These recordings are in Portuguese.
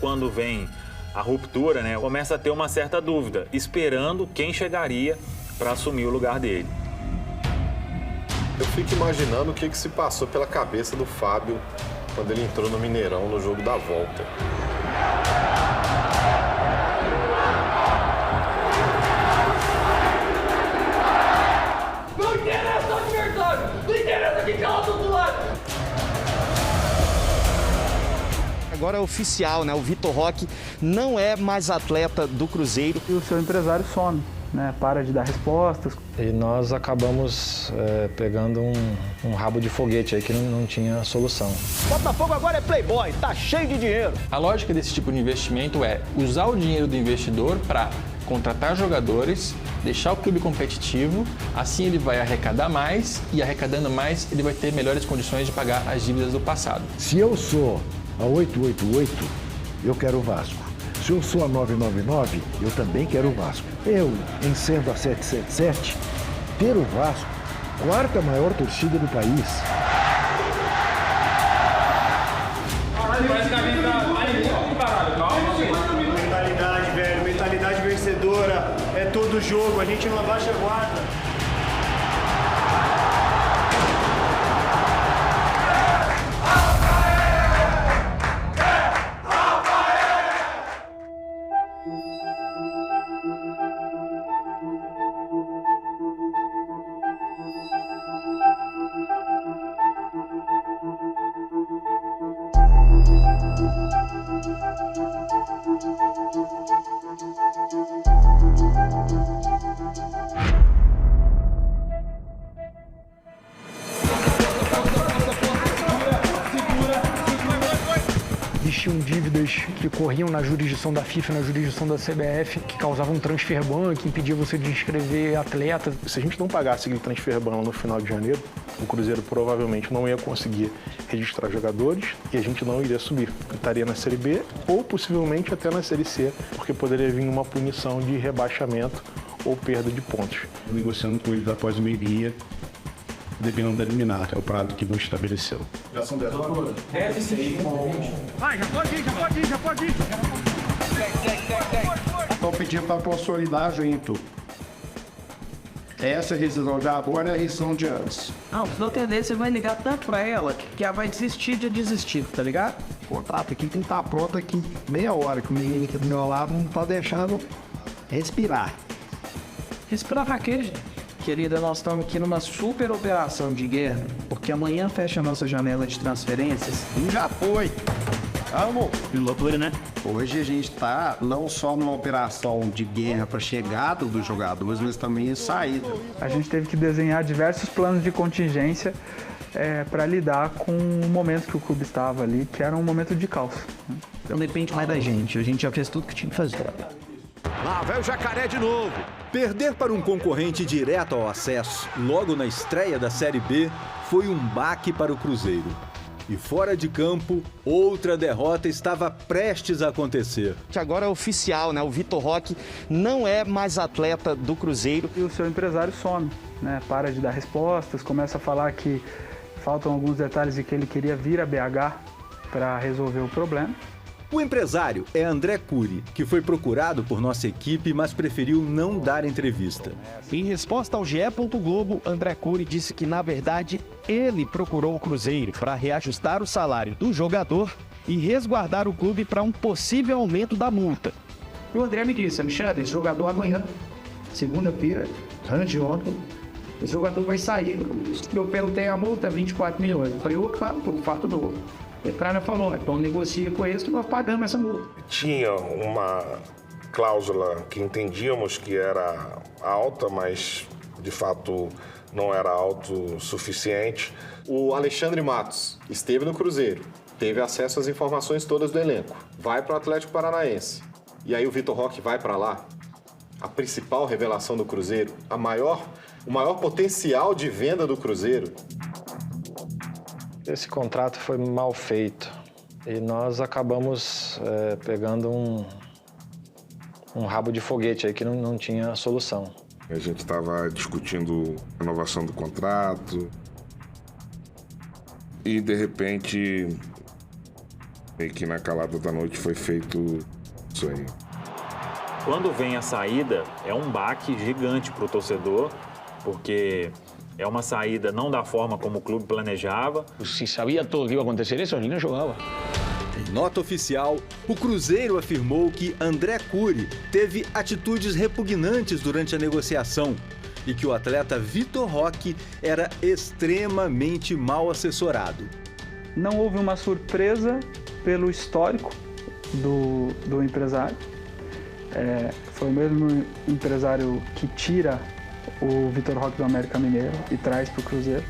quando vem a ruptura, né, começa a ter uma certa dúvida, esperando quem chegaria para assumir o lugar dele. Eu fico imaginando o que se passou pela cabeça do Fábio quando ele entrou no Mineirão no jogo da volta. Não interessa o adversário! Não interessa quem cala do outro lado! Agora é oficial, né? O Vitor Roque não é mais atleta do Cruzeiro. E o seu empresário some, né? Para de dar respostas. E nós acabamos pegando um rabo de foguete aí que não tinha solução. Botafogo agora é playboy, tá cheio de dinheiro. A lógica desse tipo de investimento é usar o dinheiro do investidor para contratar jogadores, deixar o clube competitivo, assim ele vai arrecadar mais e arrecadando mais ele vai ter melhores condições de pagar as dívidas do passado. Se eu sou a 888, eu quero o Vasco. Se eu sou a 999, eu também quero o Vasco. Eu, em sendo a 777, ter o Vasco, quarta maior torcida do país. Mentalidade, velho, mentalidade vencedora. É todo jogo, a gente não abaixa a guarda. Existiam dívidas que corriam na jurisdição da FIFA, na jurisdição da CBF, que causavam transfer ban, que impedia você de inscrever atletas. Se a gente não pagasse aquele transfer ban no final de janeiro, o Cruzeiro provavelmente não ia conseguir registrar jogadores e a gente não iria subir. Estaria na Série B ou possivelmente até na Série C, porque poderia vir uma punição de rebaixamento ou perda de pontos. Negociando com eles após o meio-dia, dependendo da liminar, é o prazo que nos estabeleceu. Já são 10 horas? 10 e 5. Vai, já pode ir. Estou pedindo para consolidar junto. Essa rescisão de agora é a rescisão de antes. Não, se não entender, você vai ligar tanto pra ela que ela vai desistir de desistir, tá ligado? Pô, tá, aqui tem que estar pronto aqui meia hora, que o menino aqui do meu lado não tá deixando respirar. Respirar pra quê, gente? Querida, nós estamos aqui numa super operação de guerra, porque amanhã fecha a nossa janela de transferências. E já foi. Vamos. Que loucura, né? Hoje a gente está não só numa operação de guerra para chegada dos jogadores, mas também a saída. A gente teve que desenhar diversos planos de contingência para lidar com o momento que o clube estava ali, que era um momento de caos. Então depende mais da gente. A gente já fez tudo que tinha que fazer. Lá vai o Jacaré de novo. Perder para um concorrente direto ao acesso, logo na estreia da Série B, foi um baque para o Cruzeiro. E fora de campo, outra derrota estava prestes a acontecer. Agora é oficial, né? O Vitor Roque não é mais atleta do Cruzeiro. E o seu empresário some, né? Para de dar respostas, começa a falar que faltam alguns detalhes e que ele queria vir a BH para resolver o problema. O empresário é André Cury, que foi procurado por nossa equipe, mas preferiu não dar entrevista. Em resposta ao GE. Globo, André Cury disse que, na verdade, ele procurou o Cruzeiro para reajustar o salário do jogador e resguardar o clube para um possível aumento da multa. E o André me disse, Alexandre, esse jogador amanhã, segunda-feira, antes de ontem, esse jogador vai sair. Eu perguntei a multa, 24 milhões. Eu falei, opa, por fato novo. O cara falou, então negocia com eles que nós pagamos essa multa. Tinha uma cláusula que entendíamos que era alta, mas de fato não era autossuficiente. O Alexandre Matos esteve no Cruzeiro, teve acesso às informações todas do elenco, vai para o Atlético Paranaense. E aí o Vitor Roque vai para lá. A principal revelação do Cruzeiro, o maior potencial de venda do Cruzeiro. Esse contrato foi mal feito e nós acabamos pegando um rabo de foguete aí que não tinha solução. A gente estava discutindo a renovação do contrato e, de repente, E que na calada da noite foi feito isso aí. Quando vem a saída, é um baque gigante para o torcedor, porque é uma saída não da forma como o clube planejava. Se sabia todo que ia acontecer isso, ele não jogava. Em nota oficial, o Cruzeiro afirmou que André Cury teve atitudes repugnantes durante a negociação e que o atleta Vitor Roque era extremamente mal assessorado. Não houve uma surpresa pelo histórico do empresário. Foi o mesmo empresário que tira o Vitor Roque do América Mineiro e traz para o Cruzeiro.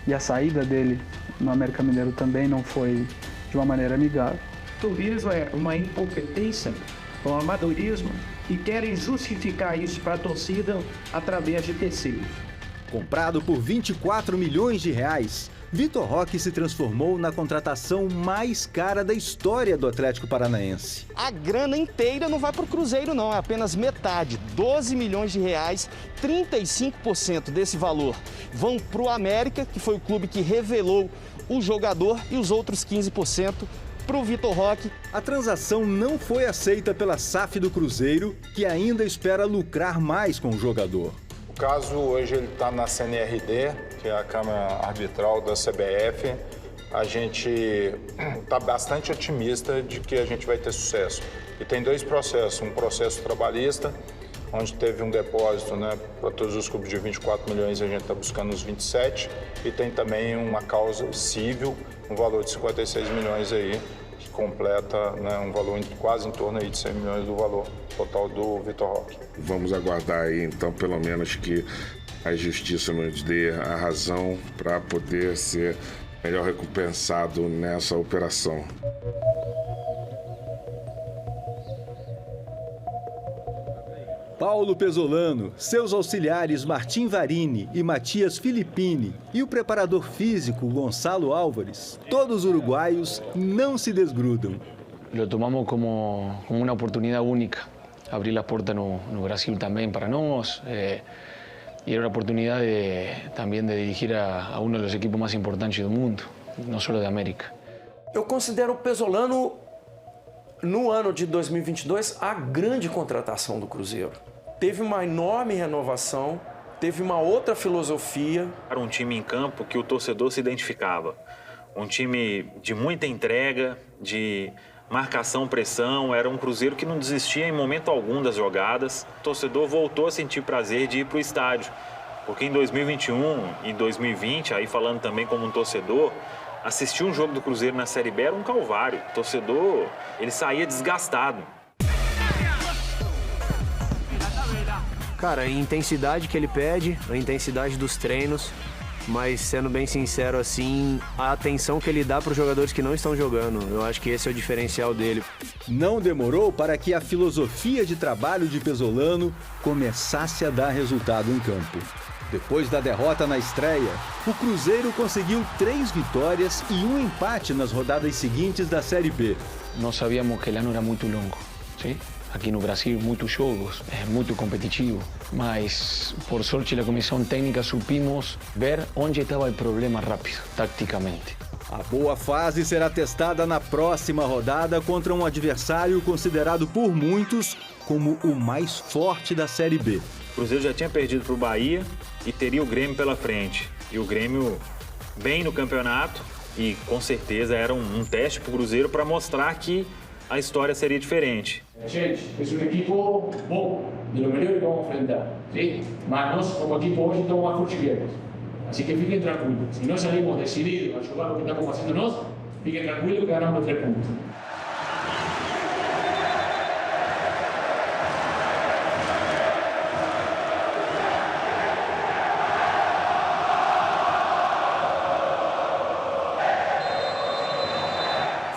E a saída dele no América Mineiro também não foi de uma maneira amigável. O turismo é uma incompetência, um amadorismo, e querem justificar isso para a torcida através de terceiros. Comprado por 24 milhões de reais, Vitor Roque se transformou na contratação mais cara da história do Atlético Paranaense. A grana inteira não vai para o Cruzeiro não, é apenas metade, 12 milhões de reais, 35% desse valor vão para o América, que foi o clube que revelou o jogador, e os outros 15% para o Vitor Roque. A transação não foi aceita pela SAF do Cruzeiro, que ainda espera lucrar mais com o jogador. O caso hoje ele está na CNRD, que é a Câmara Arbitral da CBF. A gente está bastante otimista de que a gente vai ter sucesso. E tem dois processos, um processo trabalhista, onde teve um depósito, né, para todos os clubes de 24 milhões, a gente está buscando os 27, e tem também uma causa civil, um valor de 56 milhões aí, que completa, né, um valor quase em torno aí de 100 milhões do valor total do Vitor Roque. Vamos aguardar aí, então, pelo menos que a justiça nos dê a razão para poder ser melhor recompensado nessa operação. Paulo Pesolano, seus auxiliares Martim Varini e Matias Filippini e o preparador físico Gonçalo Álvares, todos uruguaios, não se desgrudam. Lo tomamos como uma oportunidade única. Abrir as portas no Brasil também para nós. E era uma oportunidade também de dirigir a um dos equipos mais importantes do mundo, não só da América. Eu considero o Pesolano, no ano de 2022, a grande contratação do Cruzeiro. Teve uma enorme renovação, teve uma outra filosofia. Era um time em campo que o torcedor se identificava. Um time de muita entrega, de marcação, pressão. Era um Cruzeiro que não desistia em momento algum das jogadas. O torcedor voltou a sentir prazer de ir para o estádio. Porque em 2021 e 2020, aí falando também como um torcedor, assistir um jogo do Cruzeiro na Série B era um calvário. O torcedor, ele saía desgastado. Cara, a intensidade que ele pede, a intensidade dos treinos, mas sendo bem sincero assim, a atenção que ele dá para os jogadores que não estão jogando. Eu acho que esse é o diferencial dele. Não demorou para que a filosofia de trabalho de Pesolano começasse a dar resultado em campo. Depois da derrota na estreia, o Cruzeiro conseguiu 3 vitórias e 1 empate nas rodadas seguintes da Série B. Nós sabíamos que o ano era muito longo, sim? Aqui no Brasil, muitos jogos, é muito competitivo, mas por sorte a comissão técnica supimos ver onde estava o problema rápido, taticamente. A boa fase será testada na próxima rodada contra um adversário considerado por muitos como o mais forte da Série B. O Cruzeiro já tinha perdido para o Bahia e teria o Grêmio pela frente. E o Grêmio bem no campeonato e com certeza era um teste para o Cruzeiro para mostrar que a história seria diferente. Gente, é um equipo bom, de lo melhor que vamos enfrentar, sim? Mas nós, como equipo, hoje estamos mais fortes que eles. Assim que fiquem tranquilos. Se nós salimos decididos a jogar o que estamos fazendo nós, fiquem tranquilos que ganhamos 3 pontos.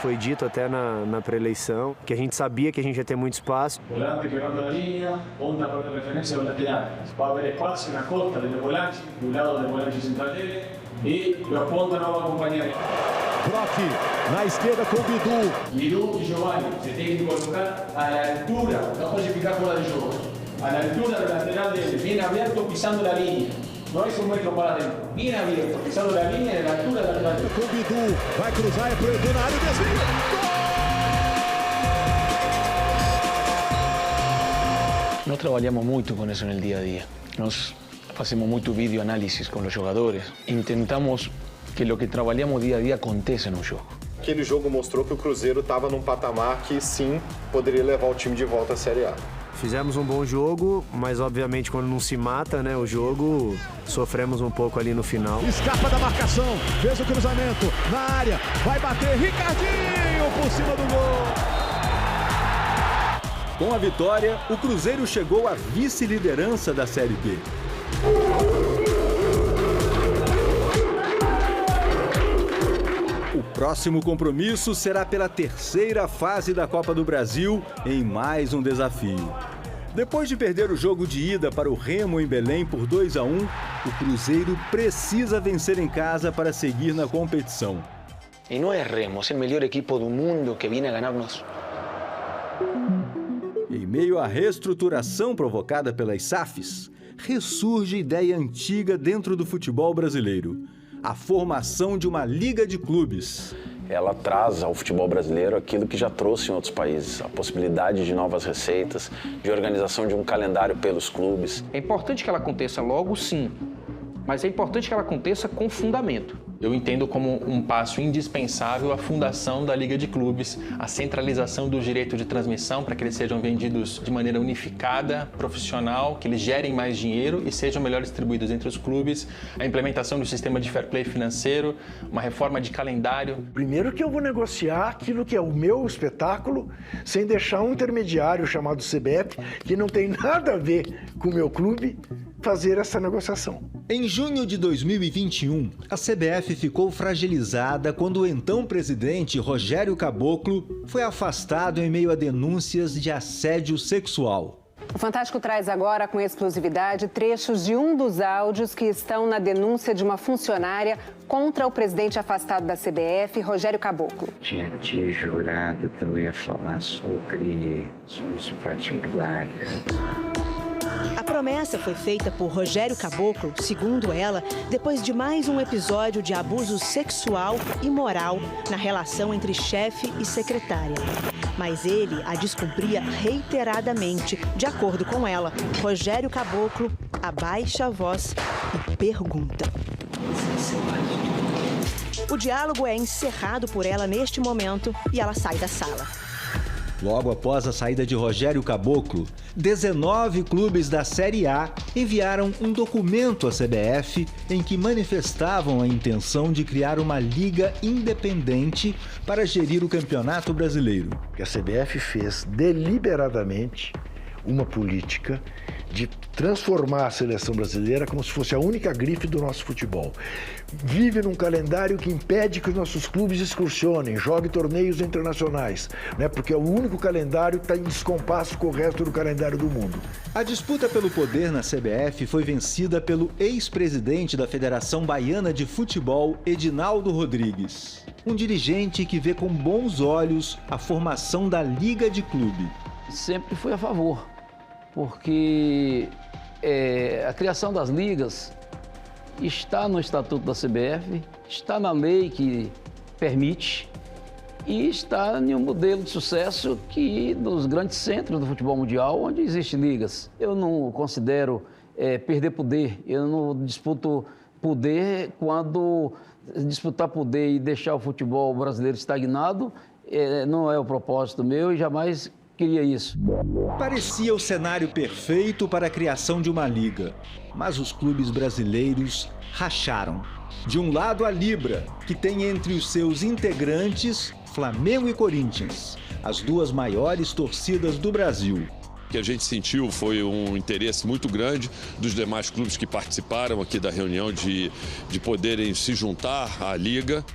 Foi dito até na pré-eleição que a gente sabia que a gente ia ter muito espaço. Volante quebrando a linha, ponta para referência ao lateral. Vai haver espaço na costa do volante, do lado do volante central dele, e a ponta não vai acompanhar. Brock, na esquerda com o Bidu. Bidu e Giovanni, você tem que colocar à altura, não pode ficar fora de jogo, à altura do lateral dele, bem aberto, pisando a linha. Não é 1 metro para dentro, bem aberto, pisando a linha, na altura da lateral dele. Com o Bidu, vai cruzar, é pro Edu na área, desvio. Gol! Nós trabalhamos muito com isso no dia a dia. Nós fazemos muito videoanálise com os jogadores. Tentamos que o que trabalhamos dia a dia aconteça no jogo. Aquele jogo mostrou que o Cruzeiro estava num patamar que, sim, poderia levar o time de volta à Série A. Fizemos um bom jogo, mas obviamente quando não se mata, né, o jogo, sofremos um pouco ali no final. Escapa da marcação, fez o cruzamento na área, vai bater Ricardinho por cima do gol. Com a vitória, o Cruzeiro chegou à vice-liderança da Série B. O próximo compromisso será pela terceira fase da Copa do Brasil, em mais um desafio. Depois de perder o jogo de ida para o Remo em Belém por 2-1, o Cruzeiro precisa vencer em casa para seguir na competição. E não é Remo, é o melhor equipe do mundo que vem a ganhar-nos. Em meio à reestruturação provocada pelas SAFs, ressurge ideia antiga dentro do futebol brasileiro: a formação de uma liga de clubes. Ela traz ao futebol brasileiro aquilo que já trouxe em outros países, a possibilidade de novas receitas, de organização de um calendário pelos clubes. É importante que ela aconteça logo, sim, mas é importante que ela aconteça com fundamento. Eu entendo como um passo indispensável a fundação da Liga de Clubes, a centralização do direito de transmissão para que eles sejam vendidos de maneira unificada, profissional, que eles gerem mais dinheiro e sejam melhor distribuídos entre os clubes, a implementação do sistema de fair play financeiro, uma reforma de calendário. Primeiro que eu vou negociar aquilo que é o meu espetáculo, sem deixar um intermediário chamado CBF, que não tem nada a ver com o meu clube, fazer essa negociação. Em junho de 2021, a CBF ficou fragilizada quando o então presidente Rogério Caboclo foi afastado em meio a denúncias de assédio sexual. O Fantástico traz agora com exclusividade trechos de um dos áudios que estão na denúncia de uma funcionária contra o presidente afastado da CBF, Rogério Caboclo. Tinha te jurado que eu ia falar sobre os particulares. A promessa foi feita por Rogério Caboclo, segundo ela, depois de mais um episódio de abuso sexual e moral na relação entre chefe e secretária. Mas ele a descumpria reiteradamente. De acordo com ela, Rogério Caboclo abaixa a voz e pergunta. O diálogo é encerrado por ela neste momento e ela sai da sala. Logo após a saída de Rogério Caboclo, 19 clubes da Série A enviaram um documento à CBF em que manifestavam a intenção de criar uma liga independente para gerir o Campeonato Brasileiro. Que a CBF fez deliberadamente uma política de transformar a seleção brasileira como se fosse a única grife do nosso futebol. Vive num calendário que impede que os nossos clubes excursionem, joguem torneios internacionais, né? Porque é o único calendário que está em descompasso com o resto do calendário do mundo. A disputa pelo poder na CBF foi vencida pelo ex-presidente da Federação Baiana de Futebol, Edinaldo Rodrigues. Um dirigente que vê com bons olhos a formação da Liga de Clube. Sempre fui a favor, porque a criação das ligas está no Estatuto da CBF, está na lei que permite e está em um modelo de sucesso que nos grandes centros do futebol mundial, onde existem ligas. Eu não considero perder poder, eu não disputo poder quando disputar poder e deixar o futebol brasileiro estagnado não é o propósito meu e jamais queria isso. Parecia o cenário perfeito para a criação de uma liga, mas os clubes brasileiros racharam. De um lado, a Libra, que tem entre os seus integrantes Flamengo e Corinthians, as duas maiores torcidas do Brasil. O que a gente sentiu foi um interesse muito grande dos demais clubes que participaram aqui da reunião de poderem se juntar à liga.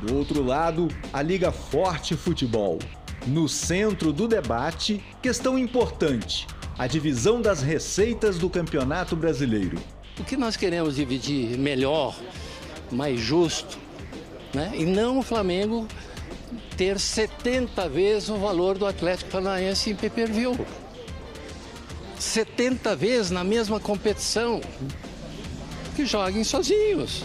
Do outro lado, a Liga Forte Futebol. No centro do debate, questão importante: a divisão das receitas do Campeonato Brasileiro. O que nós queremos dividir melhor, mais justo, né? E não o Flamengo ter 70 vezes o valor do Atlético Paranaense em pay-per-view. 70 vezes na mesma competição. Que joguem sozinhos.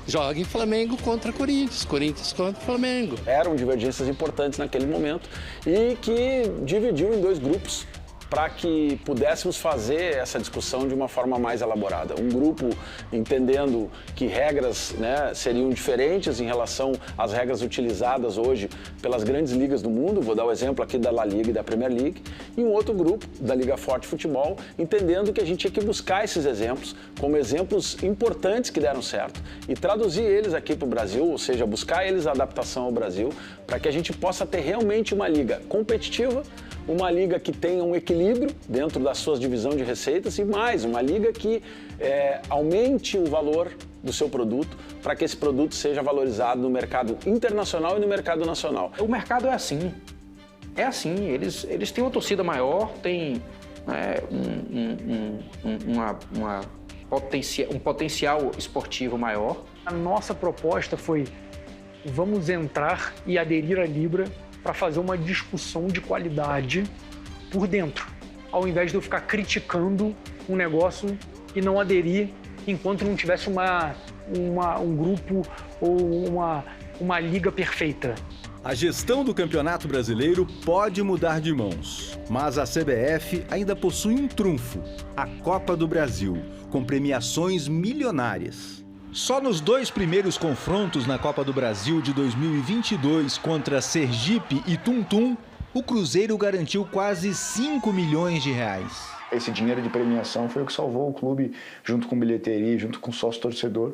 Joguem Flamengo contra Corinthians, Corinthians contra Flamengo. Eram divergências importantes naquele momento e que dividiu em dois grupos para que pudéssemos fazer essa discussão de uma forma mais elaborada. Um grupo entendendo que regras, né, seriam diferentes em relação às regras utilizadas hoje pelas grandes ligas do mundo, vou dar o exemplo aqui da La Liga e da Premier League, e um outro grupo da Liga Forte Futebol, entendendo que a gente tinha que buscar esses exemplos como exemplos importantes que deram certo e traduzir eles aqui para o Brasil, ou seja, buscar eles a adaptação ao Brasil, para que a gente possa ter realmente uma liga competitiva, uma liga que tenha um equilíbrio dentro das suas divisões de receitas e mais, uma liga que aumente o valor do seu produto para que esse produto seja valorizado no mercado internacional e no mercado nacional. O mercado é assim. É assim. Eles têm uma torcida maior, têm um potencial esportivo maior. A nossa proposta foi: vamos entrar e aderir à Libra para fazer uma discussão de qualidade por dentro, ao invés de eu ficar criticando um negócio e não aderir enquanto não tivesse um grupo ou uma liga perfeita. A gestão do Campeonato Brasileiro pode mudar de mãos, mas a CBF ainda possui um trunfo, a Copa do Brasil, com premiações milionárias. Só nos 2 primeiros confrontos na Copa do Brasil de 2022 contra Sergipe e Tuntum, o Cruzeiro garantiu quase 5 milhões de reais. Esse dinheiro de premiação foi o que salvou o clube, junto com bilheteria, junto com sócio-torcedor,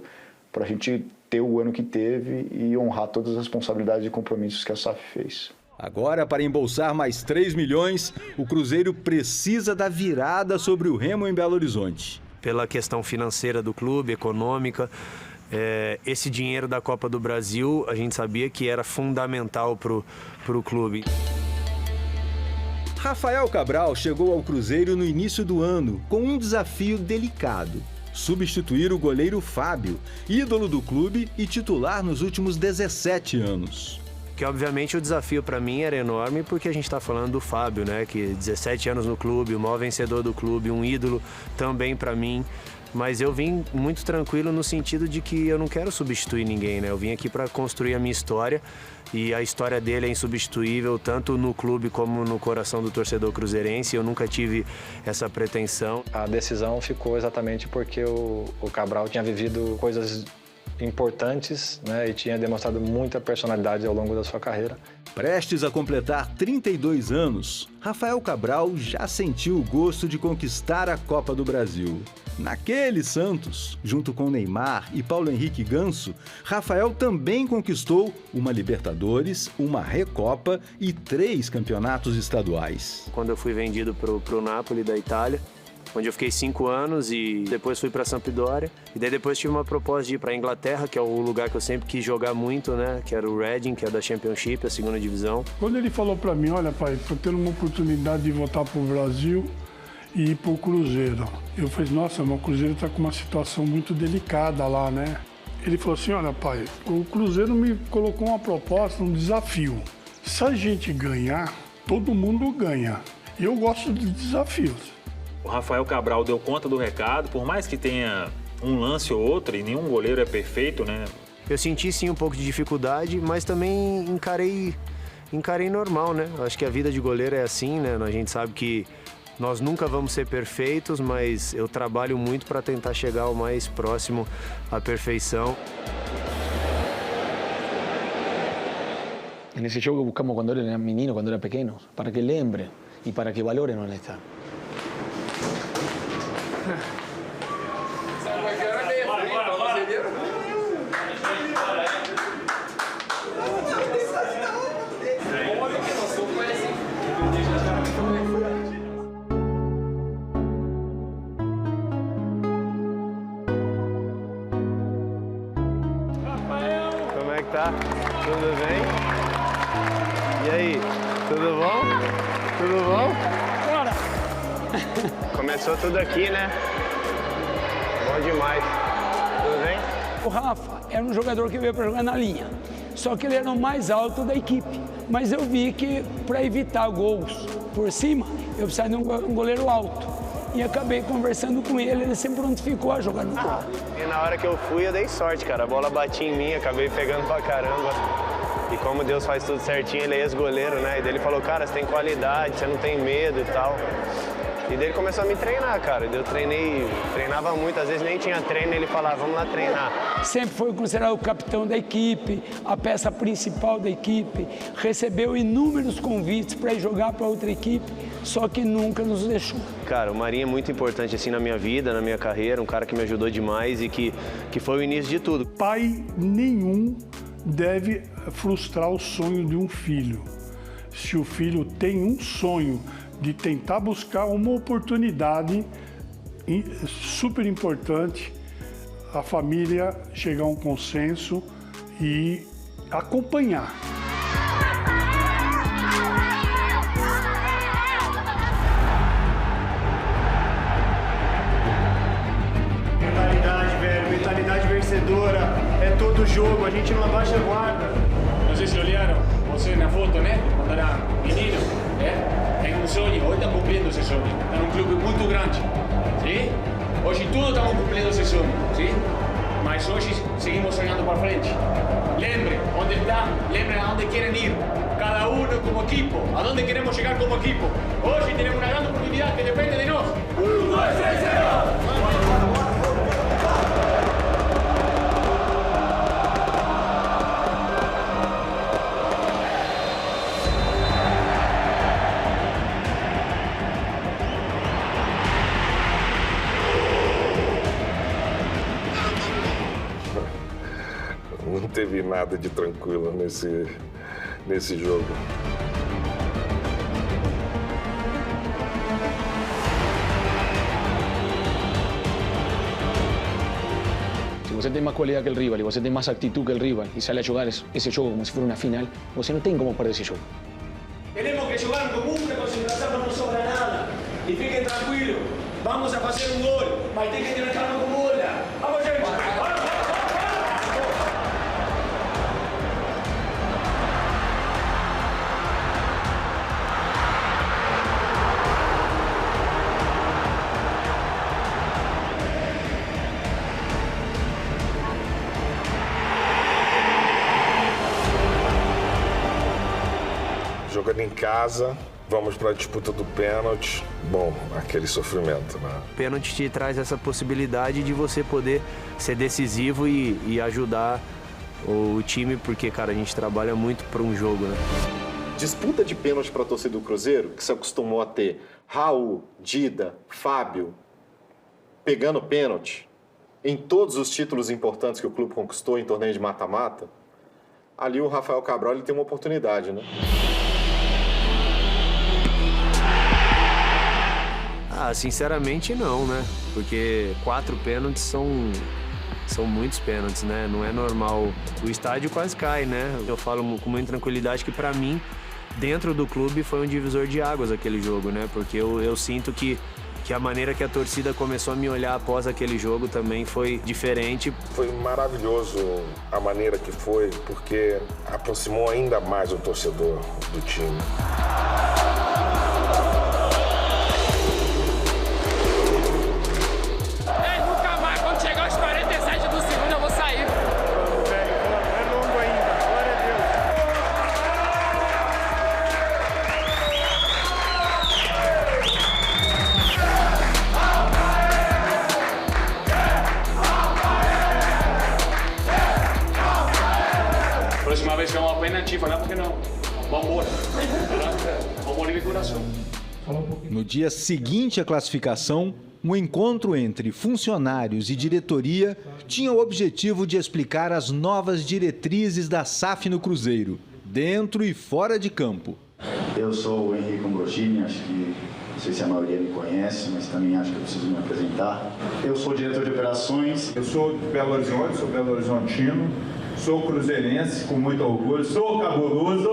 para a gente ter o ano que teve e honrar todas as responsabilidades e compromissos que a SAF fez. Agora, para embolsar mais 3 milhões, o Cruzeiro precisa da virada sobre o Remo em Belo Horizonte. Pela questão financeira do clube, econômica, esse dinheiro da Copa do Brasil, a gente sabia que era fundamental pro clube. Rafael Cabral chegou ao Cruzeiro no início do ano com um desafio delicado: substituir o goleiro Fábio, ídolo do clube e titular nos últimos 17 anos. Que obviamente o desafio para mim era enorme, porque a gente está falando do Fábio, né? Que 17 anos no clube, o maior vencedor do clube, um ídolo também para mim. Mas eu vim muito tranquilo no sentido de que eu não quero substituir ninguém, né? Eu vim aqui para construir a minha história e a história dele é insubstituível tanto no clube como no coração do torcedor cruzeirense. Eu nunca tive essa pretensão. A decisão ficou exatamente porque o Cabral tinha vivido coisas importantes, né, e tinha demonstrado muita personalidade ao longo da sua carreira. Prestes a completar 32 anos, Rafael Cabral já sentiu o gosto de conquistar a Copa do Brasil. Naquele Santos, junto com Neymar e Paulo Henrique Ganso, Rafael também conquistou uma Libertadores, uma Recopa e 3 campeonatos estaduais. Quando eu fui vendido pro Napoli da Itália, onde eu fiquei 5 anos e depois fui para Sampdoria. E daí depois tive uma proposta de ir para a Inglaterra, que é o lugar que eu sempre quis jogar muito, né? Que era o Reading, que é da Championship, a 2ª divisão. Quando ele falou para mim: olha, pai, tô tendo uma oportunidade de voltar pro Brasil e ir pro Cruzeiro. Eu falei: nossa, mas o Cruzeiro tá com uma situação muito delicada lá, né? Ele falou assim: olha, pai, o Cruzeiro me colocou uma proposta, um desafio. Se a gente ganhar, todo mundo ganha. E eu gosto de desafios. O Rafael Cabral deu conta do recado, por mais que tenha um lance ou outro, e nenhum goleiro é perfeito, né? Eu senti sim um pouco de dificuldade, mas também encarei normal, né? Acho que a vida de goleiro é assim, né? A gente sabe que nós nunca vamos ser perfeitos, mas eu trabalho muito para tentar chegar o mais próximo à perfeição. Nesse jogo buscamos quando ele era menino, quando era pequeno, para que lembre e para que valore onde está. Como é que tá? Tudo bem? E aí, tudo bom? Tudo bom? Bora! Começou tudo aqui, né? Bom demais. Tudo bem? O Rafa era um jogador que veio para jogar na linha, só que ele era o mais alto da equipe. Mas eu vi que para evitar gols por cima, eu precisava de um goleiro alto. E acabei conversando com ele, ele sempre prontificou a jogar no campo. E na hora que eu fui, eu dei sorte, cara. A bola batia em mim, acabei pegando pra caramba. E como Deus faz tudo certinho, ele é ex-goleiro, né? E daí ele falou, cara, você tem qualidade, você não tem medo e tal. E daí ele começou a me treinar, cara. Eu treinava muito, às vezes nem tinha treino, ele falava, vamos lá treinar. Sempre foi considerado o capitão da equipe, a peça principal da equipe, recebeu inúmeros convites para ir jogar para outra equipe, só que nunca nos deixou. Cara, o Marinho é muito importante assim na minha vida, na minha carreira, um cara que me ajudou demais e que foi o início de tudo. Pai nenhum deve frustrar o sonho de um filho. Se o filho tem um sonho de tentar buscar uma oportunidade super importante, a família chegar a um consenso e acompanhar. Mentalidade, velho, mentalidade vencedora, é todo jogo, a gente não abaixa a guarda. Não sei se olharam, você na foto, né? Quando era menino, tem um sonho, hoje estamos cumprindo esse sonho. Está num clube muito grande, sim? Hoje tudo estamos cumprindo esse sonho, sim? Mas hoje seguimos sonhando para frente. Lembre onde está, lembre a onde querem ir. Cada uno como equipo, a dónde queremos llegar como equipo. Hoy tenemos una gran oportunidad que depende de nosotros. 1, 2, 3, 0. Não teve nada de tranquilo nesse jogo. Se você tem mais qualidade que o rival e você tem mais atitude que o rival e sale a jogar esse jogo como se fosse uma final, você não tem como perder esse jogo. Tenemos que jugar con mucha concentración, no nos sobra nada. Y fiquen tranquilos, vamos a hacer un gol, mas tem que tener calma con bola. Vamos, gente. Jogando em casa, vamos para a disputa do pênalti. Bom, aquele sofrimento, né? O pênalti te traz essa possibilidade de você poder ser decisivo e ajudar o time, porque, cara, a gente trabalha muito para um jogo, né? Disputa de pênalti para a torcida do Cruzeiro, que se acostumou a ter Raul, Dida, Fábio pegando pênalti em todos os títulos importantes que o clube conquistou em torneio de mata-mata, ali o Rafael Cabral ele tem uma oportunidade, né? Ah, sinceramente não, né? Porque 4 pênaltis são muitos pênaltis, né? Não é normal. O estádio quase cai, né? Eu falo com muita tranquilidade que, pra mim, dentro do clube foi um divisor de águas aquele jogo, né? Porque eu sinto que a maneira que a torcida começou a me olhar após aquele jogo também foi diferente. Foi maravilhoso a maneira que foi, porque aproximou ainda mais o torcedor do time. Próxima vez que vamos a pênalti, falamos que não. Vamos embora. Vamos morir de coração. No dia seguinte à classificação, um encontro entre funcionários e diretoria tinha o objetivo de explicar as novas diretrizes da SAF no Cruzeiro, dentro e fora de campo. Eu sou o Henrique Ambrosini, acho que não sei se a maioria me conhece, mas também acho que eu preciso me apresentar. Eu sou diretor de operações. Eu sou de Belo Horizonte, sou Belo Horizontino, sou cruzeirense com muito orgulho, sou cabuloso.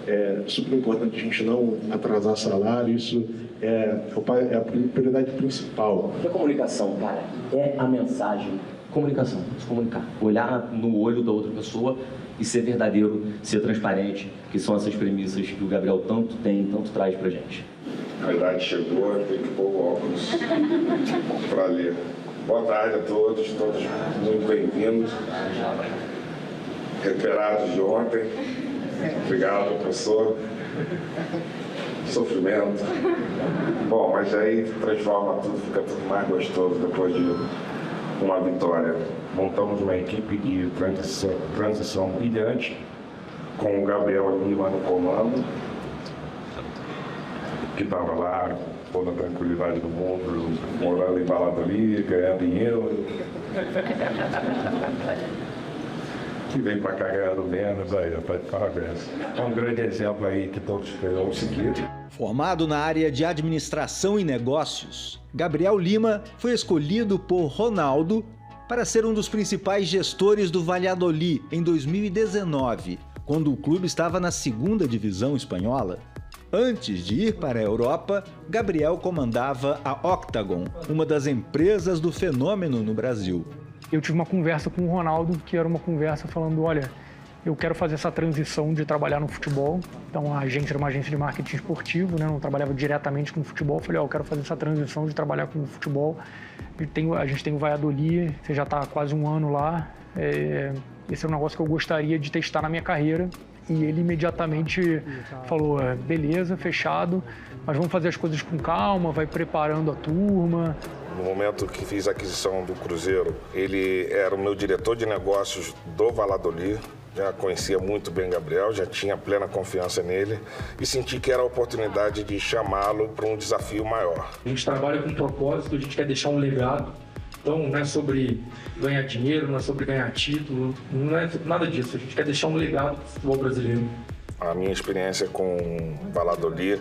É super importante a gente não atrasar salário, isso é a prioridade principal. A comunicação, cara, é a mensagem. Comunicação, se comunicar. Olhar no olho da outra pessoa e ser verdadeiro, ser transparente, que são essas premissas que o Gabriel tanto traz pra gente. A idade chegou, tem que pôr o óculos para ler. Boa tarde a todos muito bem-vindos. recuperados de ontem. Obrigado, professor. Sofrimento. Bom, mas aí transforma tudo, fica tudo mais gostoso depois de uma vitória. Montamos uma equipe de transição brilhante, com o Gabriel Lima no comando, que estava lá, toda a tranquilidade do mundo, morando em Valladolid, ganhando em euro. Que vem para cá ganhando menos, aí, parabéns. É um grande exemplo aí que todos esperam seguir. Formado na área de administração e negócios, Gabriel Lima foi escolhido por Ronaldo para ser um dos principais gestores do Valladolid em 2019, quando o clube estava na segunda divisão espanhola. Antes de ir para a Europa, Gabriel comandava a Octagon, uma das empresas do fenômeno no Brasil. Eu tive uma conversa com o Ronaldo, que era uma conversa falando, olha, eu quero fazer essa transição de trabalhar no futebol. Então a agência era uma agência de marketing esportivo, né? Não trabalhava diretamente com o futebol. Eu falei, eu quero fazer essa transição de trabalhar com o futebol. A gente tem o Valladolid, você já está há quase um ano lá. Esse é um negócio que eu gostaria de testar na minha carreira. E ele imediatamente falou, beleza, fechado, mas vamos fazer as coisas com calma, vai preparando a turma. No momento que fiz a aquisição do Cruzeiro, ele era o meu diretor de negócios do Valladolid. Já conhecia muito bem Gabriel, já tinha plena confiança nele e senti que era a oportunidade de chamá-lo para um desafio maior. A gente trabalha com um propósito, a gente quer deixar um legado. Então não é sobre ganhar dinheiro, não é sobre ganhar título, não é nada disso. A gente quer deixar um legado para o futebol brasileiro. A minha experiência com Valladolid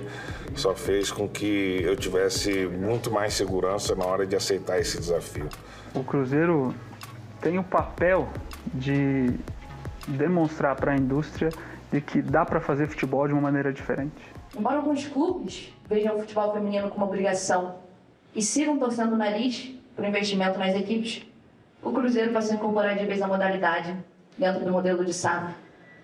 só fez com que eu tivesse muito mais segurança na hora de aceitar esse desafio. O Cruzeiro tem o papel de demonstrar para a indústria de que dá para fazer futebol de uma maneira diferente. Embora alguns clubes vejam o futebol feminino como obrigação e sigam torcendo o nariz para o investimento nas equipes, o Cruzeiro vai se incorporar de vez à modalidade dentro do modelo de SAF,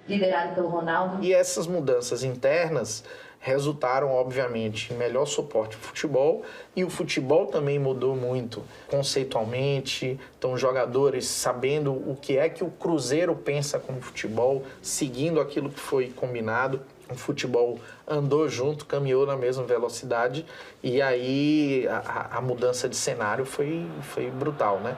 liderado pelo Ronaldo. E essas mudanças internas resultaram, obviamente, em melhor suporte ao futebol, e o futebol também mudou muito conceitualmente, então jogadores sabendo o que é que o Cruzeiro pensa como futebol, seguindo aquilo que foi combinado. O futebol andou junto, caminhou na mesma velocidade, e aí a mudança de cenário foi brutal, né?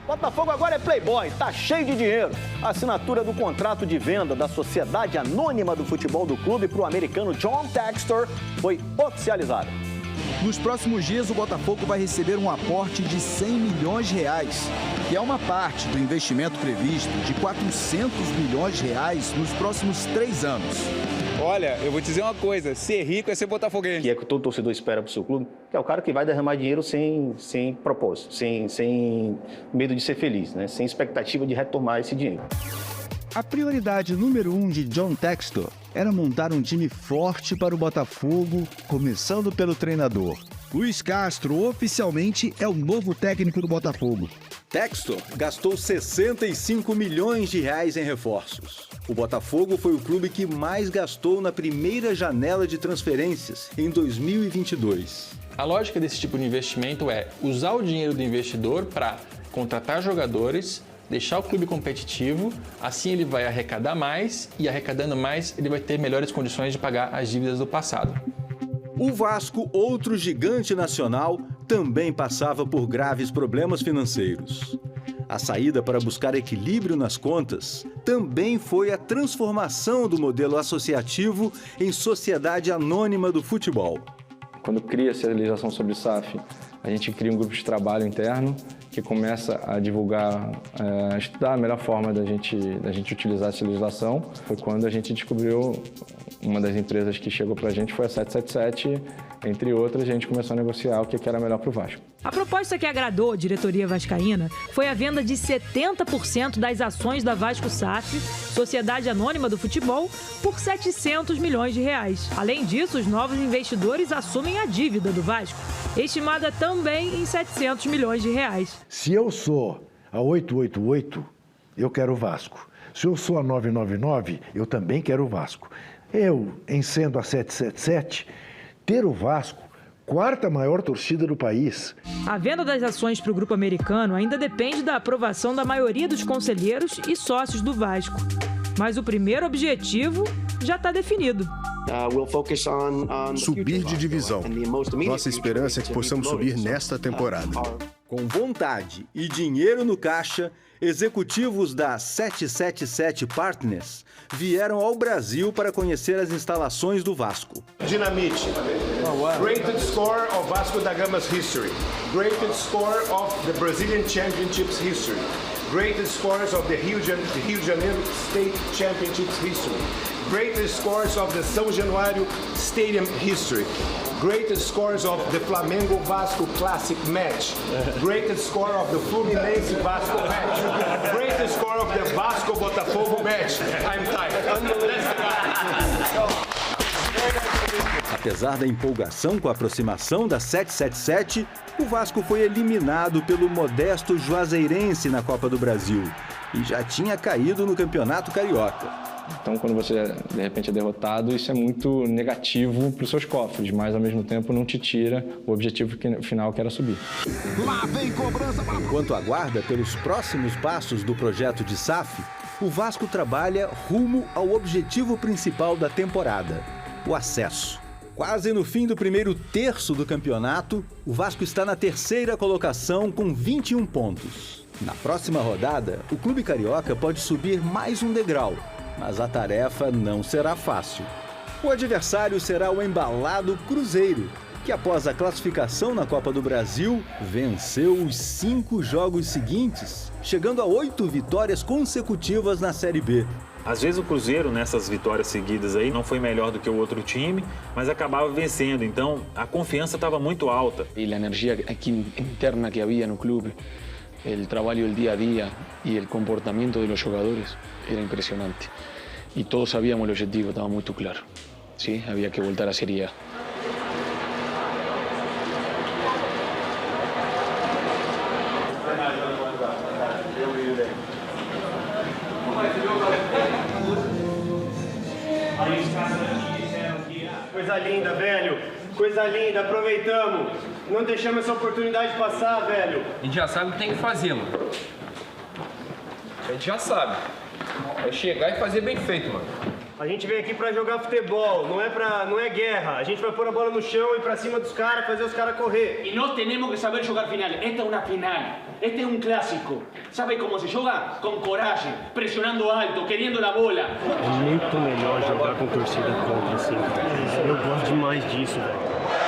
Botafogo agora é playboy, tá cheio de dinheiro. A assinatura do contrato de venda da Sociedade Anônima do Futebol do clube para o americano John Textor foi oficializada. Nos próximos dias, o Botafogo vai receber um aporte de 100 milhões de reais, que é uma parte do investimento previsto de 400 milhões de reais nos próximos 3 anos. Olha, eu vou te dizer uma coisa, ser rico é ser botafoguense. Que é que todo torcedor espera pro seu clube, que é o cara que vai derramar dinheiro sem propósito, sem medo de ser feliz, né? Sem expectativa de retomar esse dinheiro. A prioridade número 1 de John Textor era montar um time forte para o Botafogo, começando pelo treinador. Luiz Castro oficialmente é o novo técnico do Botafogo. Textor gastou 65 milhões de reais em reforços. O Botafogo foi o clube que mais gastou na primeira janela de transferências, em 2022. A lógica desse tipo de investimento é usar o dinheiro do investidor para contratar jogadores, deixar o clube competitivo, assim ele vai arrecadar mais e arrecadando mais ele vai ter melhores condições de pagar as dívidas do passado. O Vasco, outro gigante nacional, também passava por graves problemas financeiros. A saída para buscar equilíbrio nas contas também foi a transformação do modelo associativo em sociedade anônima do futebol. Quando cria-se a legislação sobre SAF, a gente cria um grupo de trabalho interno que começa a divulgar, estudar a melhor forma da gente utilizar essa legislação. Foi quando a gente descobriu, uma das empresas que chegou para a gente foi a 777, entre outras, a gente começou a negociar o que era melhor para o Vasco. A proposta que agradou a diretoria vascaína foi a venda de 70% das ações da Vasco SAF, Sociedade Anônima do Futebol, por 700 milhões de reais. Além disso, os novos investidores assumem a dívida do Vasco, estimada também em 700 milhões de reais. Se eu sou a 888, eu quero o Vasco. Se eu sou a 999, eu também quero o Vasco. Eu, em sendo a 777, ter o Vasco quarta maior torcida do país. A venda das ações para o grupo americano ainda depende da aprovação da maioria dos conselheiros e sócios do Vasco. Mas o primeiro objetivo já está definido. Subir de divisão. Nossa esperança é que possamos subir nesta temporada. Com vontade e dinheiro no caixa, executivos da 777 Partners vieram ao Brasil para conhecer as instalações do Vasco. Dinamite. Greatest score of Vasco da Gama's history. Greatest score of the Brazilian Championships history. Greatest scores of the Rio de Janeiro State Championships history. Greatest scores of the São Januário Stadium history. Greatest scores of the Flamengo Vasco Classic match. Greatest score of the Fluminense Vasco match. Greatest score of the Vasco Botafogo match. I'm tired. Apesar da empolgação com a aproximação da 777, o Vasco foi eliminado pelo modesto Juazeirense na Copa do Brasil e já tinha caído no Campeonato Carioca. Então, quando você, de repente, é derrotado, isso é muito negativo para os seus cofres, mas, ao mesmo tempo, não te tira o objetivo final, que era subir. Lá vem cobrança. Enquanto aguarda pelos próximos passos do projeto de SAF, o Vasco trabalha rumo ao objetivo principal da temporada, o acesso. Quase no fim do primeiro terço do campeonato, o Vasco está na terceira colocação com 21 pontos. Na próxima rodada, o clube carioca pode subir mais um degrau, mas a tarefa não será fácil. O adversário será o embalado Cruzeiro, que após a classificação na Copa do Brasil, venceu os 5 jogos seguintes, chegando a 8 vitórias consecutivas na Série B. Às vezes o Cruzeiro, nessas vitórias seguidas aí, não foi melhor do que o outro time, mas acabava vencendo. Então, a confiança estava muito alta. E a energia interna que havia no clube, o trabalho do dia a dia e o comportamento dos jogadores era impressionante. E todos sabíamos o objetivo, estava muito claro. Sí, havia que voltar à Série A. Coisa linda, velho. Coisa linda, aproveitamos. Não deixamos essa oportunidade passar, velho. A gente já sabe o que tem que fazer, mano. A gente já sabe. É chegar e fazer bem feito, mano. A gente vem aqui pra jogar futebol, não é guerra. A gente vai pôr a bola no chão e ir pra cima dos caras, fazer os caras correr. E nós temos que saber jogar final. Esta é uma final. Este é um clássico. Sabe como se joga? Com coragem, pressionando alto, querendo a bola. É muito melhor jogar com torcida contra, assim. Eu gosto demais disso, velho.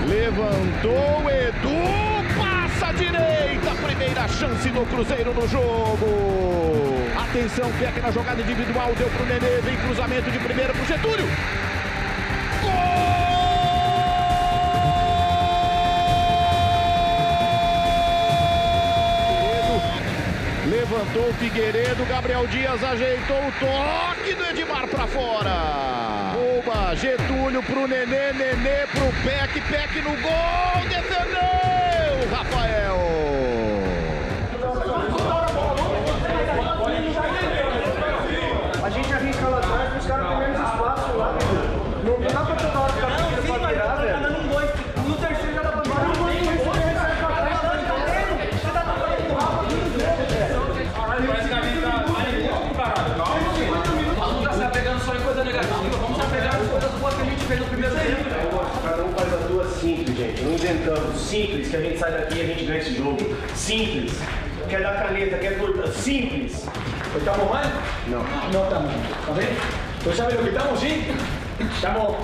Levantou, Edu, passa à direita, primeira chance do Cruzeiro no jogo. Atenção, Peck na jogada individual, deu pro Nenê, vem cruzamento de primeira pro Getúlio. Levantou o Figueiredo, Gabriel Dias ajeitou o toque do Edmar pra fora. Oba, Getúlio pro Nenê, Nenê pro Peck, Peck no gol, defendeu, Rafael. A gente arrisca lá atrás, os caras têm menos espaço lá, não dá pra toda hora ficar pedindo pra virar, velho. No terceiro já dá pra virar. Vamos apegar as coisas boas que a gente fez no primeiro tempo. Cada um faz a tua simples, gente. Não inventamos. Simples, que a gente sai daqui e a gente ganha esse jogo. Simples. Quer dar caneta, quer torta. Simples. ¿Estamos mal? No. No estamos. ¿Está bien? ¿Tú sabes lo que estamos, sí? Estamos...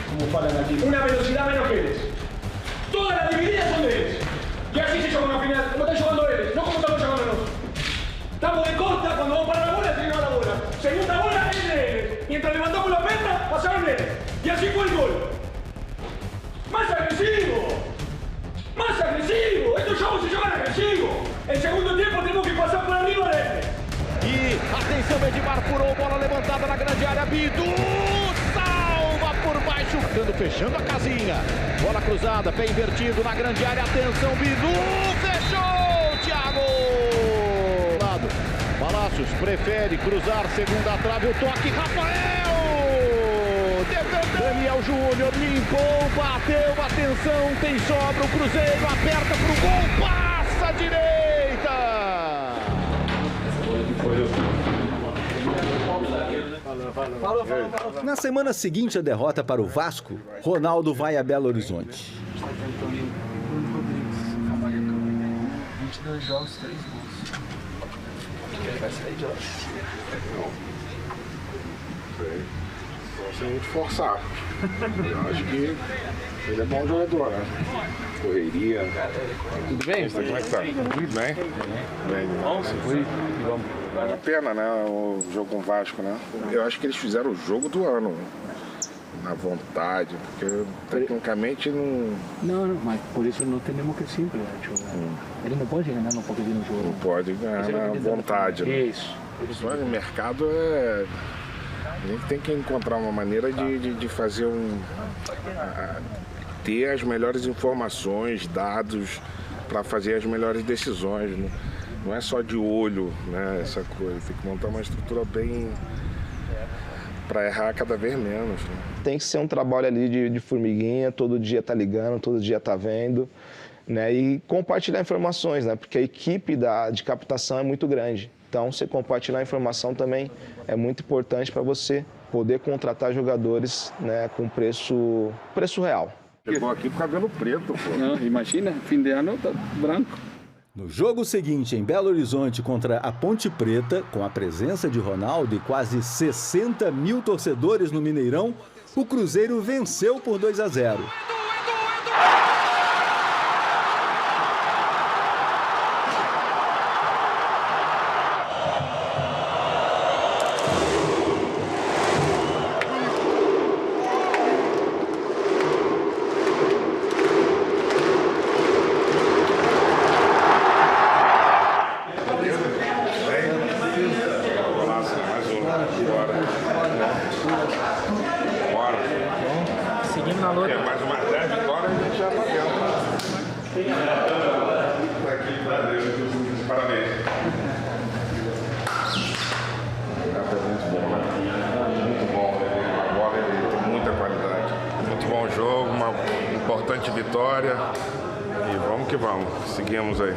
¿Cómo falan aquí? Una velocidad menos que ellos. Todas las divididas son de ellos. Y así se juega una final. ¿Cómo están jugando ellos? No como estamos jugando nosotros. Estamos de costa, cuando vamos para la bola, se lleva la bola. Segunda bola, es de ellos. Mientras levantamos la pierna, pasaron ellos. Y así fue el gol. ¡Más agresivo! ¡Más agresivo! Estos jogos se jogan agresivo. En segundo tiempo tenemos que pasar por arriba de él. E atenção, Edmar furou, bola levantada na grande área, Bidu salva por baixo, marcando, fechando a casinha. Bola cruzada, pé invertido na grande área. Atenção, Bidu, fechou, Thiago! Palácios prefere cruzar, segunda trave, o toque, Rafael! Daniel Júnior limpou, bateu, atenção, tem sobra, o Cruzeiro aperta pro gol, passa à direita! Na semana seguinte à derrota para o Vasco, Ronaldo vai a Belo Horizonte. 22 jogos, 3 gols. Ele vai sair de lá. Sem muito forçar. Eu acho que ele é bom jogador, né? Correria. Tudo bem? Como é que tá? Tudo bem? Bem. Vamos. Vale a pena, né? O jogo com o Vasco, né? Eu acho que eles fizeram o jogo do ano. Na vontade, porque tecnicamente não... Não, mas por isso não temos que sempre jogar. Ele não pode ganhar no poder no jogo. Não pode ganhar na vontade. Né? Isso. O mercado é... A gente tem que encontrar uma maneira de fazer ter as melhores informações, dados, para fazer as melhores decisões. Né? Não é só de olho, né? Essa coisa. Tem que montar uma estrutura bem... para errar cada vez menos. Né? Tem que ser um trabalho ali de formiguinha, todo dia tá ligando, todo dia tá vendo, né? E compartilhar informações, né? Porque a equipe de captação é muito grande. Então, você compartilhar a informação também é muito importante para você poder contratar jogadores, né, com preço real. Chegou aqui com cabelo preto, pô. Não, imagina, fim de ano tá branco. No jogo seguinte, em Belo Horizonte, contra a Ponte Preta, com a presença de Ronaldo e quase 60 mil torcedores no Mineirão, o Cruzeiro venceu por 2-0. Vitória e vamos que vamos, seguimos aí.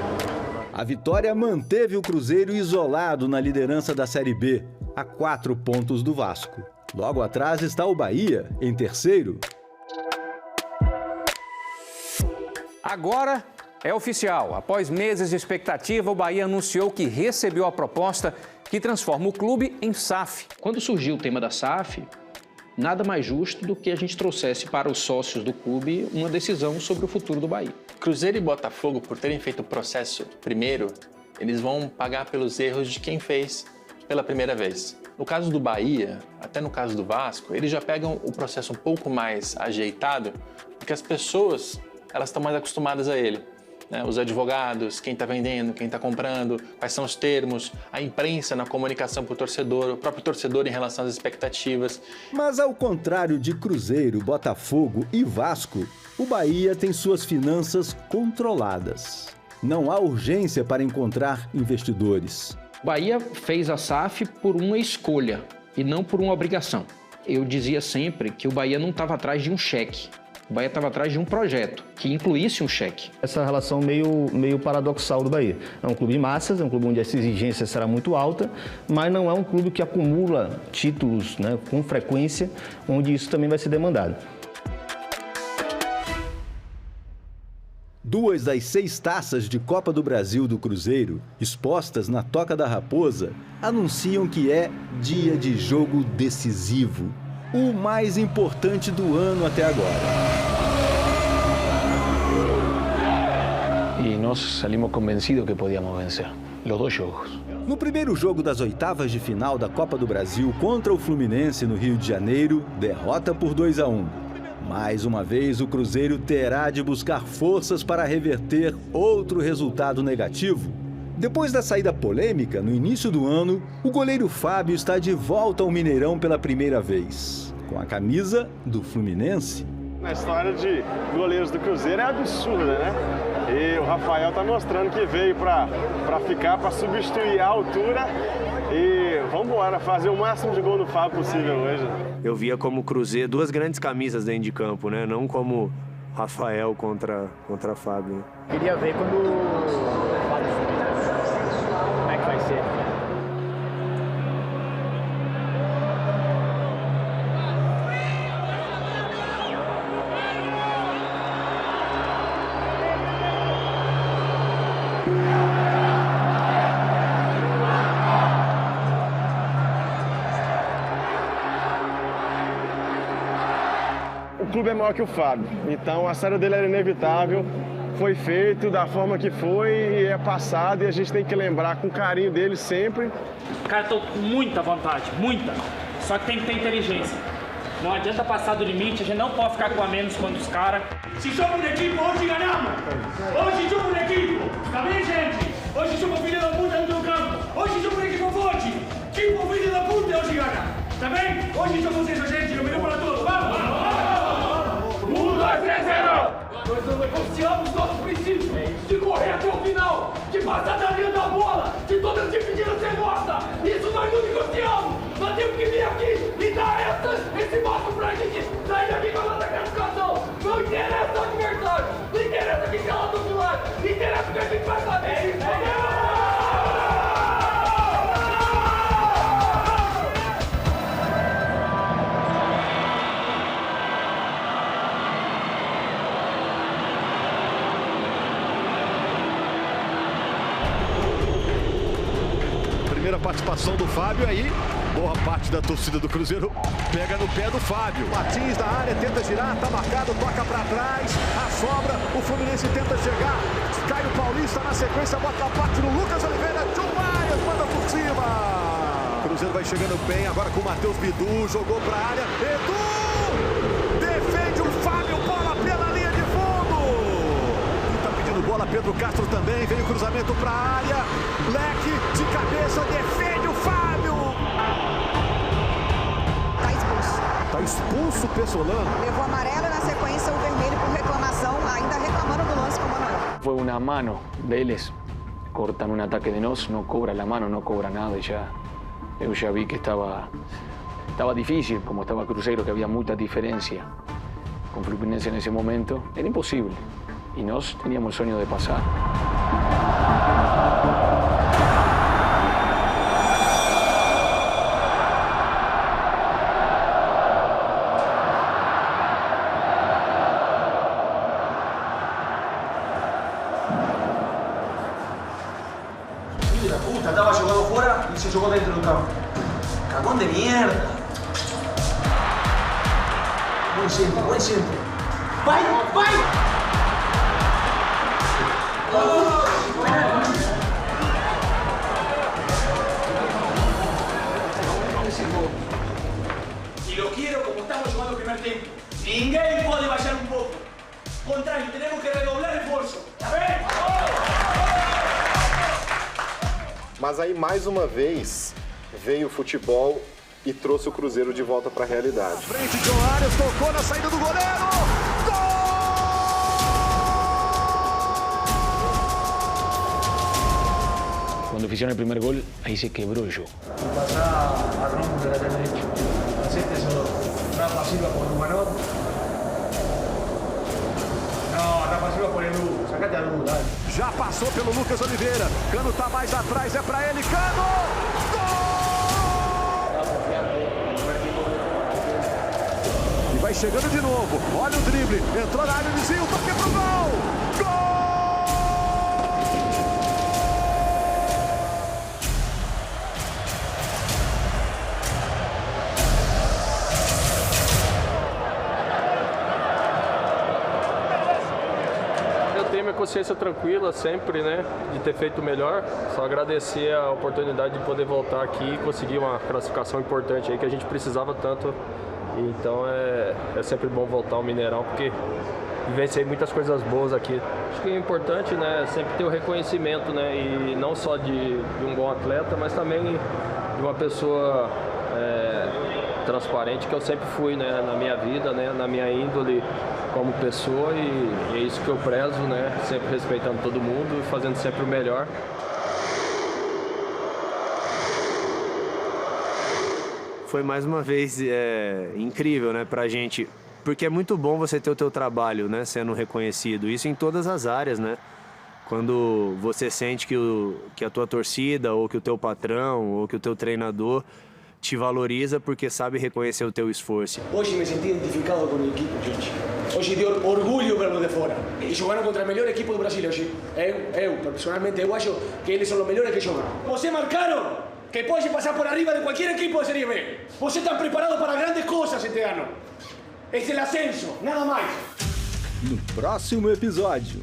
A vitória manteve o Cruzeiro isolado na liderança da Série B, a 4 pontos do Vasco. Logo atrás está o Bahia, em terceiro. Agora é oficial. Após meses de expectativa, o Bahia anunciou que recebeu a proposta que transforma o clube em SAF. Quando surgiu o tema da SAF, nada mais justo do que a gente trouxesse para os sócios do clube uma decisão sobre o futuro do Bahia. Cruzeiro e Botafogo, por terem feito o processo primeiro, eles vão pagar pelos erros de quem fez pela primeira vez. No caso do Bahia, até no caso do Vasco, eles já pegam o processo um pouco mais ajeitado, porque as pessoas elas estão mais acostumadas a ele. Os advogados, quem está vendendo, quem está comprando, quais são os termos, a imprensa na comunicação para o torcedor, o próprio torcedor em relação às expectativas. Mas ao contrário de Cruzeiro, Botafogo e Vasco, o Bahia tem suas finanças controladas. Não há urgência para encontrar investidores. O Bahia fez a SAF por uma escolha e não por uma obrigação. Eu dizia sempre que o Bahia não estava atrás de um cheque. O Bahia estava atrás de um projeto que incluísse um cheque. Essa relação meio paradoxal do Bahia. É um clube de massas, é um clube onde essa exigência será muito alta, mas não é um clube que acumula títulos, né, com frequência, onde isso também vai ser demandado. 2 das 6 taças de Copa do Brasil do Cruzeiro, expostas na Toca da Raposa, anunciam que é dia de jogo decisivo. O mais importante do ano até agora. E nós salimos convencidos que podíamos vencer os 2 jogos. No primeiro jogo das oitavas de final da Copa do Brasil contra o Fluminense no Rio de Janeiro, derrota por 2-1. Mais uma vez, o Cruzeiro terá de buscar forças para reverter outro resultado negativo. Depois da saída polêmica, no início do ano, o goleiro Fábio está de volta ao Mineirão pela primeira vez. com a camisa do Fluminense. A história de goleiros do Cruzeiro é absurda, né? E o Rafael tá mostrando que veio para ficar, para substituir a altura. E vamos embora, fazer o máximo de gol no Fábio possível hoje. Eu via como Cruzeiro duas grandes camisas dentro de campo, né? Não como Rafael contra Fábio. Queria ver quando o Fábio subir. Como é que vai ser? O clube é maior que o Fábio, então a saída dele era inevitável, foi feito da forma que foi e é passado e a gente tem que lembrar com carinho dele sempre. O cara tá com muita vontade, muita, só que tem que ter inteligência. Não adianta passar do limite, a gente não pode ficar com a menos contra os caras. Se somos uma equipe, hoje ganhamos! Hoje somos uma equipe! Tá bem, gente? Hoje somos filha da puta dentro do campo! Hoje somos uma equipe forte! Tipo filha da puta hoje ganha! Tá bem? Hoje somos isso, gente! Eu me para todos! Vamos! 1, 2, 3, 0! Nós negociamos nossos princípios de correr até o final, de passar da linha da bola, de todas as divididas você gosta. Isso nós não negociamos. Nós temos que vir aqui e dar esse passo pra gente sair daqui com a nossa classificação. Não interessa o adversário, não interessa quem tá lá do outro lado, não interessa o que a gente vai fazer. Primeira participação do Fábio aí, boa parte da torcida do Cruzeiro pega no pé do Fábio. Martins da área, tenta girar, tá marcado, toca pra trás, a sobra, o Fluminense tenta chegar, Caio Paulista na sequência, bota a parte no Lucas Oliveira, John Myers, manda por cima. O Cruzeiro vai chegando bem, agora com o Matheus Bidu, jogou pra área, Edu, defende o Fábio, bola pela linha de fundo. Tá pedindo bola, Pedro Castro também, vem o cruzamento pra área, Leque de cabeça, defende o Fábio. Tá expulso o Pessolano. Levou amarelo na sequência, o vermelho por reclamação, ainda reclamando do lance com o Manuel. Fue una mano de ellos, cortan un ataque de nos, no cobra la mano, no cobra nada y ya, yo ya vi que estaba difícil, como estaba Cruzeiro, que había mucha diferencia con Fluminense en ese momento, era imposible y nos teníamos el sueño de pasar. Estaba jugando fuera y se jugó dentro del campo. Cagón de mierda. Buen centro, buen centro. ¡Vai, vai! Y lo quiero como estamos jugando el primer tiempo. Ninguém puede bajar un poco. Contrario, tenemos que redoblar el esfuerzo. ¿Está bien? Mas aí, mais uma vez, veio o futebol e trouxe o Cruzeiro de volta para a realidade. Frente, John Arias tocou na saída do goleiro. Cuando hicieron el primer gol, ahí se quebró yo. Pasá a Ramos de lateral derecho. Hacete solo. Rafa Silva por Humanot. Não, Rafa Silva por Edu. Sacate a Edu, dale. Já passou pelo Lucas Oliveira. Cano tá mais atrás, é pra ele. Cano! E vai chegando de novo. Olha o drible. Entrou na área, desvio, toque pro gol! Gol! Minha consciência tranquila sempre, né, de ter feito o melhor. Só agradecer a oportunidade de poder voltar aqui e conseguir uma classificação importante aí que a gente precisava tanto. Então é sempre bom voltar ao Mineirão porque vivenciei muitas coisas boas aqui. Acho que é importante, né, sempre ter o reconhecimento, né, e não só de um bom atleta, mas também de uma pessoa transparente que eu sempre fui, né, na minha vida, né, na minha índole como pessoa, e é isso que eu prezo, né, sempre respeitando todo mundo e fazendo sempre o melhor. Foi mais uma vez incrível, né, pra gente, porque é muito bom você ter o teu trabalho, né, sendo reconhecido, isso em todas as áreas, né? Quando você sente que a tua torcida, ou que o teu patrão, ou que o teu treinador te valoriza porque sabe reconhecer o teu esforço. Hoje me senti identificado com o equipo, gente. Hoje deu orgulho verlos de fora. E jogaram contra o melhor equipo do Brasil hoje. Eu, personalmente, eu acho que eles são os melhores que jogam. Você marcaram que pode passar por arriba de qualquer equipo de Série B. Você está preparado para grandes coisas este ano. Este é o ascenso, nada mais. No próximo episódio,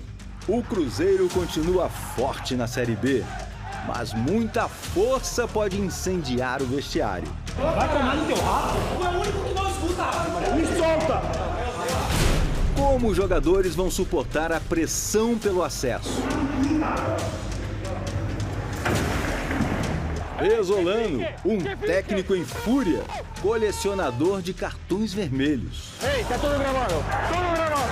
o Cruzeiro continua forte na Série B, mas muita força pode incendiar o vestiário. Vai tomar no teu rabo. Tu é o único que não escuta. Me solta. Como os jogadores vão suportar a pressão pelo acesso? Pesolano, um técnico em fúria, colecionador de cartões vermelhos. Ei, tá tudo gravando. Tudo gravando.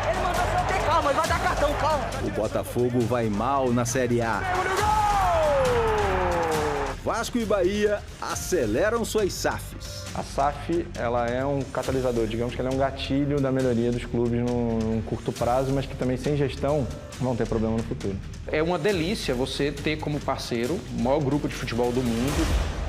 Ele mandou você ter calma, ele vai dar cartão, calma. O Botafogo vai mal na Série A. Vasco e Bahia aceleram suas SAFs. A SAF, ela é um catalisador, digamos que ela é um gatilho da melhoria dos clubes num curto prazo, mas que também sem gestão vão ter problema no futuro. É uma delícia você ter como parceiro o maior grupo de futebol do mundo.